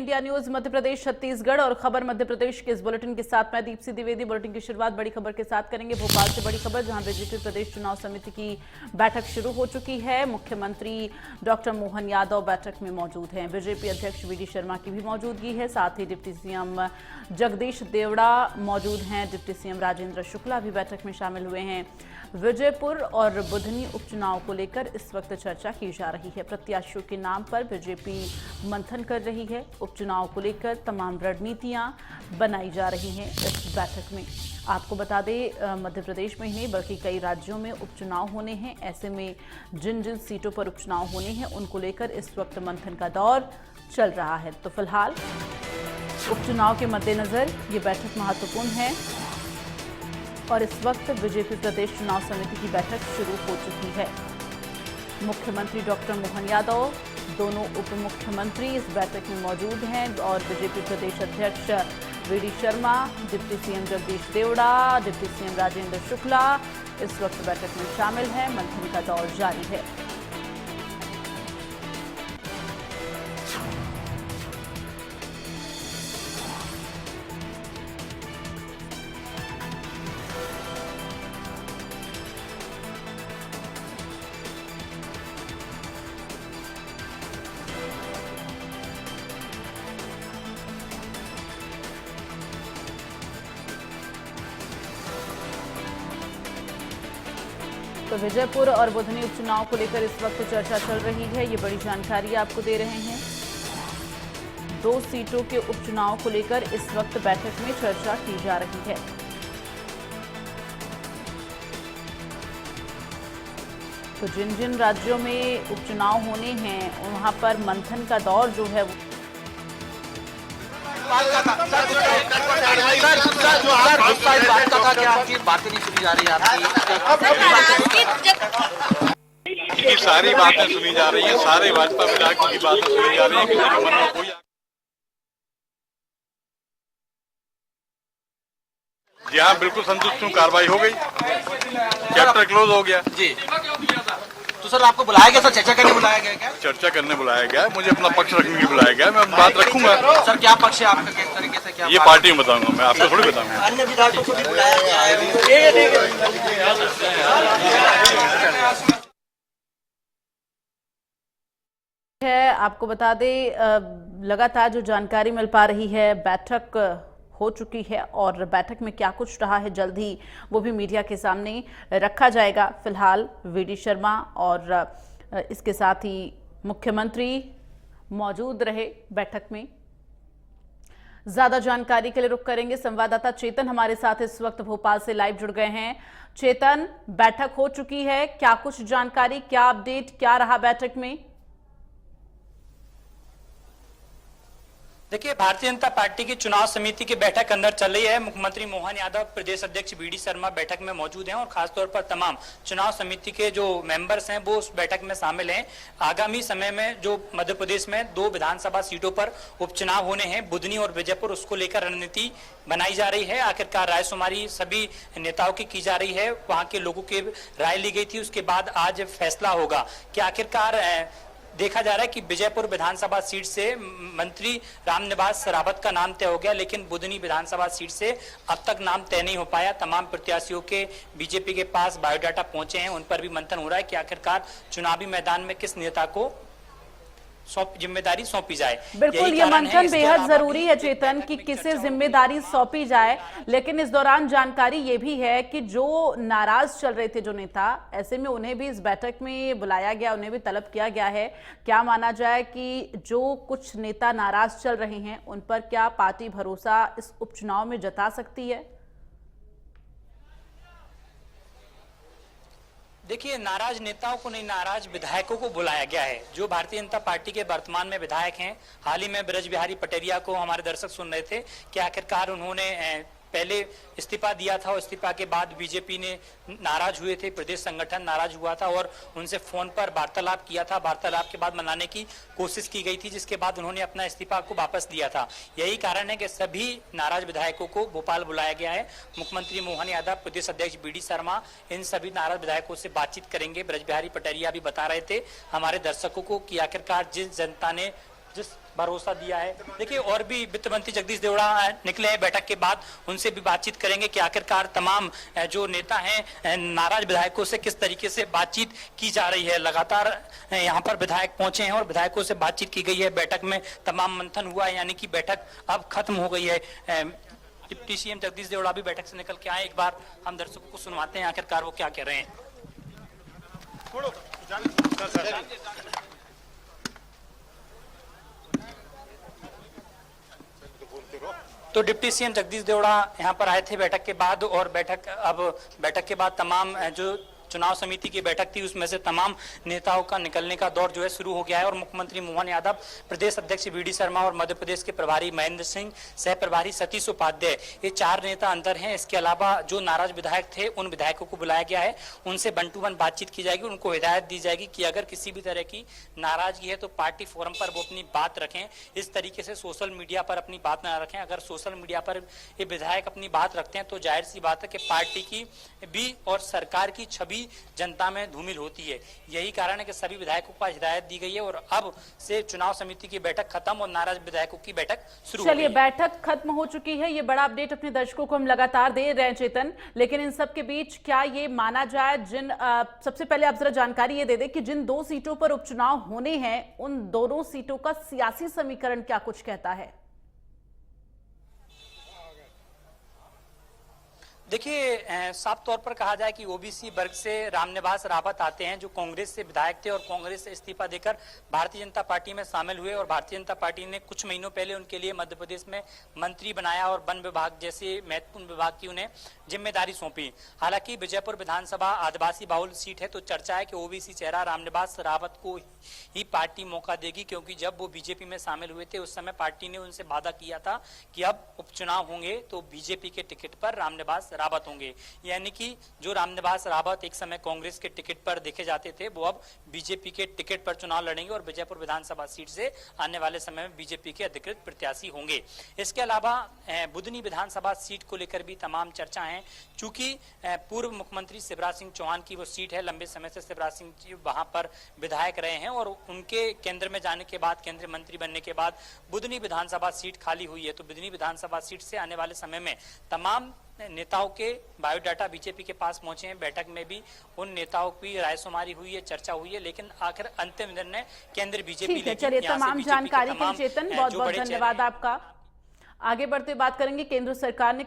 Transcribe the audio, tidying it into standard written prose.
India news Madhya Pradesh Chhattisgarh और खबर मध्य प्रदेश के इस बुलेटिन के साथ मैं दीप्ति द्विवेदी। बुलेटिन की शुरुआत बड़ी खबर के साथ करेंगे। भोपाल से बड़ी खबर, जहां बीजेपी प्रदेश चुनाव समिति की बैठक शुरू हो चुकी है। मुख्यमंत्री डॉक्टर मोहन यादव बैठक में मौजूद हैं। बीजेपी अध्यक्ष वी डी शर्मा की भी मौजूदगी है। साथ ही डिप्टी सीएम जगदीश देवड़ा मौजूद हैं। डिप्टी सीएम राजेंद्र शुक्ला भी बैठक में शामिल हुए हैं। विजयपुर और बुधनी उपचुनाव को लेकर इस वक्त चर्चा की जा रही है। प्रत्याशियों के नाम पर बीजेपी मंथन कर रही है। उपचुनाव को लेकर तमाम रणनीतियां बनाई जा रही हैं इस बैठक में। आपको बता दें, मध्य प्रदेश में ही नहीं बल्कि कई राज्यों में उपचुनाव होने हैं। ऐसे में जिन जिन सीटों पर उपचुनाव होने हैं उनको लेकर इस वक्त मंथन का दौर चल रहा है। तो फिलहाल उपचुनाव के मद्देनजर ये बैठक महत्वपूर्ण है और इस वक्त बीजेपी प्रदेश चुनाव समिति की बैठक शुरू हो चुकी है। मुख्यमंत्री डॉक्टर मोहन यादव, दोनों उप मुख्यमंत्री इस बैठक में मौजूद हैं और बीजेपी प्रदेश अध्यक्ष V D Sharma, deputy CM Jagdish Devda, deputy CM Rajendra Shukla इस वक्त बैठक में शामिल हैं। मंथन का दौर जारी है। तो विजयपुर और बुधनी उपचुनाव को लेकर इस वक्त चर्चा चल रही है। ये बड़ी जानकारी आपको दे रहे हैं। 2 सीटों के उपचुनाव को लेकर इस वक्त बैठक में चर्चा की जा रही है। तो जिन जिन राज्यों में उपचुनाव होने हैं वहां पर मंथन का दौर जो है की सारी बातें सुनी जा रही है, सारे भाजपा विधायकों की बातें सुनी जा रही है। किसी के मन में कोई जी हाँ, बिल्कुल संतुष्ट हूँ। कार्रवाई हो गई, चैप्टर क्लोज हो गया जी। तो सर आपको बुलाया गया, सर चर्चा करने बुलाया गया क्या? चर्चा करने बुलाया गया है, मुझे अपना पक्ष रखने के लिए बुलाया गया है। मैं बात रखूंगा। सर क्या पक्ष है आपका, किस तरीके से क्या? ये पार्टी में बताऊंगा, मैं आपको थोड़ी बताऊंगा। अन्य विधायकों को भी बुलाया गया है। आपको बता दें, लगातार जो जानकारी मिल पा रही है, बैठक हो चुकी है और बैठक में क्या कुछ रहा है जल्द ही वो भी मीडिया के सामने रखा जाएगा। फिलहाल वी डी शर्मा और इसके साथ ही मुख्यमंत्री मौजूद रहे बैठक में। ज्यादा जानकारी के लिए रुख करेंगे। संवाददाता चेतन हमारे साथ इस वक्त भोपाल से लाइव जुड़ गए हैं। चेतन, बैठक हो चुकी है, क्या कुछ जानकारी, क्या अपडेट, क्या रहा बैठक में? देखिए, भारतीय जनता पार्टी की चुनाव समिति की बैठक अंदर चल रही है। मुख्यमंत्री मोहन यादव, प्रदेश अध्यक्ष वी डी शर्मा बैठक में मौजूद हैं और खासतौर पर तमाम चुनाव समिति के जो मेंबर्स हैं वो उस बैठक में शामिल हैं। आगामी समय में जो मध्य प्रदेश में 2 विधानसभा सीटों पर उपचुनाव होने हैं, बुधनी और विजयपुर, उसको लेकर रणनीति बनाई जा रही है। आखिरकार रायशुमारी सभी नेताओं की जा रही है, वहां के लोगों की राय ली गई थी, उसके बाद आज फैसला होगा कि आखिरकार देखा जा रहा है कि विजयपुर विधानसभा सीट से मंत्री रामनिवास रावत का नाम तय हो गया, लेकिन बुधनी विधानसभा सीट से अब तक नाम तय नहीं हो पाया। तमाम प्रत्याशियों के बीजेपी के पास बायोडाटा पहुंचे हैं, उन पर भी मंथन हो रहा है कि आखिरकार चुनावी मैदान में किस नेता को जिम्मेदारी सौंपी जाए। बिल्कुल, ये मंथन बेहद जरूरी है चेतन कि किसे जिम्मेदारी सौंपी जाए। लेकिन इस दौरान जानकारी ये भी है कि जो नाराज चल रहे थे जो नेता, ऐसे में उन्हें भी इस बैठक में बुलाया गया, उन्हें भी तलब किया गया है। क्या माना जाए कि जो कुछ नेता नाराज चल रहे हैं उन पर क्या पार्टी भरोसा इस उपचुनाव में जता सकती है? देखिए, नाराज नेताओं को नहीं, नाराज विधायकों को बुलाया गया है। जो भारतीय जनता पार्टी के वर्तमान में विधायक हैं, हाल ही में ब्रज बिहारी पटेरिया को हमारे दर्शक सुन रहे थे कि आखिरकार उन्होंने पहले इस्तीफा दिया था और इस्तीफा के बाद बीजेपी ने नाराज हुए थे, प्रदेश संगठन नाराज हुआ था और उनसे फोन पर वार्तालाप किया था। वार्तालाप के बाद मनाने की कोशिश की गई थी, जिसके बाद उन्होंने अपना इस्तीफा को वापस दिया था। यही कारण है कि सभी नाराज विधायकों को भोपाल बुलाया गया है। मुख्यमंत्री मोहन यादव, प्रदेश अध्यक्ष वी डी शर्मा इन सभी नाराज विधायकों से बातचीत करेंगे। ब्रज बिहारी पटेरिया भी बता रहे थे हमारे दर्शकों को कि आखिरकार जिस जनता ने जिस भरोसा दिया है। देखिए और भी वित्त मंत्री जगदीश देवड़ा निकले हैं बैठक के बाद, उनसे भी बातचीत करेंगे कि आखिरकार तमाम जो नेता हैं नाराज विधायकों से किस तरीके से बातचीत की जा रही है। लगातार यहाँ पर विधायक पहुंचे हैं और विधायकों से बातचीत की गई है। बैठक में तमाम मंथन हुआ है, यानी कि बैठक अब खत्म हो गई है। डिप्टी सीएम जगदीश देवड़ा भी बैठक से निकल के आए। एक बार हम दर्शकों को सुनवाते हैं आखिरकार वो क्या कह रहे हैं। तो डिप्टी सीएम जगदीश देवड़ा यहाँ पर आए थे बैठक के बाद, और बैठक के बाद तमाम जो चुनाव समिति की बैठक थी उसमें से तमाम नेताओं का निकलने का दौर जो है शुरू हो गया है। और मुख्यमंत्री मोहन यादव, प्रदेश अध्यक्ष बीडी शर्मा और मध्य प्रदेश के प्रभारी महेंद्र सिंह, सह प्रभारी सतीश उपाध्याय, ये 4 नेता अंदर हैं। इसके अलावा जो नाराज विधायक थे उन विधायकों को बुलाया गया है, उनसे 1 to 1 बातचीत की जाएगी। उनको हिदायत दी जाएगी कि अगर किसी भी तरह की नाराजगी है तो पार्टी फोरम पर वो अपनी बात रखें, इस तरीके से सोशल मीडिया पर अपनी बात न रखें। अगर सोशल मीडिया पर ये विधायक अपनी बात रखते हैं तो जाहिर सी बात है कि पार्टी की भी और सरकार की छवि जनता में धूमिल होती है। यही कारण है कि सभी विधायकों को हिदायत दी गई है और अब से चुनाव समिति की बैठक खत्म और नाराज विधायकों की बैठक शुरू। चलिए, बैठक खत्म हो चुकी है, ये बड़ा अपडेट अपने दर्शकों को हम लगातार दे रहे हैं चेतन। लेकिन इन सब के बीच क्या ये माना जाए सबसे पहले आप जरा जानकारी ये दे दें कि जिन 2 सीटों पर उपचुनाव होने हैं उन दोनों सीटों का सियासी समीकरण क्या कुछ कहता है? देखिए साफ तौर पर कहा जाए कि ओबीसी वर्ग से रामनिवास रावत आते हैं, जो कांग्रेस से विधायक थे और कांग्रेस से इस्तीफा देकर भारतीय जनता पार्टी में शामिल हुए। और भारतीय जनता पार्टी ने कुछ महीनों पहले उनके लिए मध्य प्रदेश में मंत्री बनाया और वन विभाग जैसे महत्वपूर्ण विभाग की उन्हें जिम्मेदारी सौंपी। हालांकि विजयपुर विधानसभा आदिवासी बहुल सीट है, तो चर्चा है कि ओबीसी चेहरा रामनिवास रावत को ही पार्टी मौका देगी, क्योंकि जब वो बीजेपी में शामिल हुए थे उस समय पार्टी ने उनसे वादा किया था कि अब उपचुनाव होंगे तो बीजेपी के टिकट पर रामनिवास रावत होंगे। यानी कि जो रामनिवास रावत एक समय कांग्रेस के टिकट पर देखे जाते थे वो अब बीजेपी के टिकट पर चुनाव लड़ेंगे और विजयपुर विधानसभा सीट से आने वाले समय में बीजेपी के अधिकृत प्रत्याशी होंगे। इसके अलावा बुधनी विधानसभा सीट को लेकर भी तमाम चर्चा है, चूंकि पूर्व मुख्यमंत्री शिवराज सिंह चौहान की वो सीट है। लंबे समय से शिवराज सिंह जी वहां पर विधायक रहे हैं और उनके केंद्र में जाने के बाद, केंद्रीय मंत्री बनने के बाद बुधनी विधानसभा सीट खाली हुई है। तो बुधनी विधानसभा सीट से आने वाले समय में तमाम नेताओं के बायोडाटा बीजेपी के पास पहुंचे हैं। बैठक में भी उन नेताओं की रायशुमारी हुई है, चर्चा हुई है, लेकिन आखिर अंतिम निर्णय केंद्र बीजेपी लेगी। चलिए, तमाम जानकारी के लिए चेतन बहुत बहुत धन्यवाद आपका। आगे बढ़ते बात करेंगे। केंद्र सरकार ने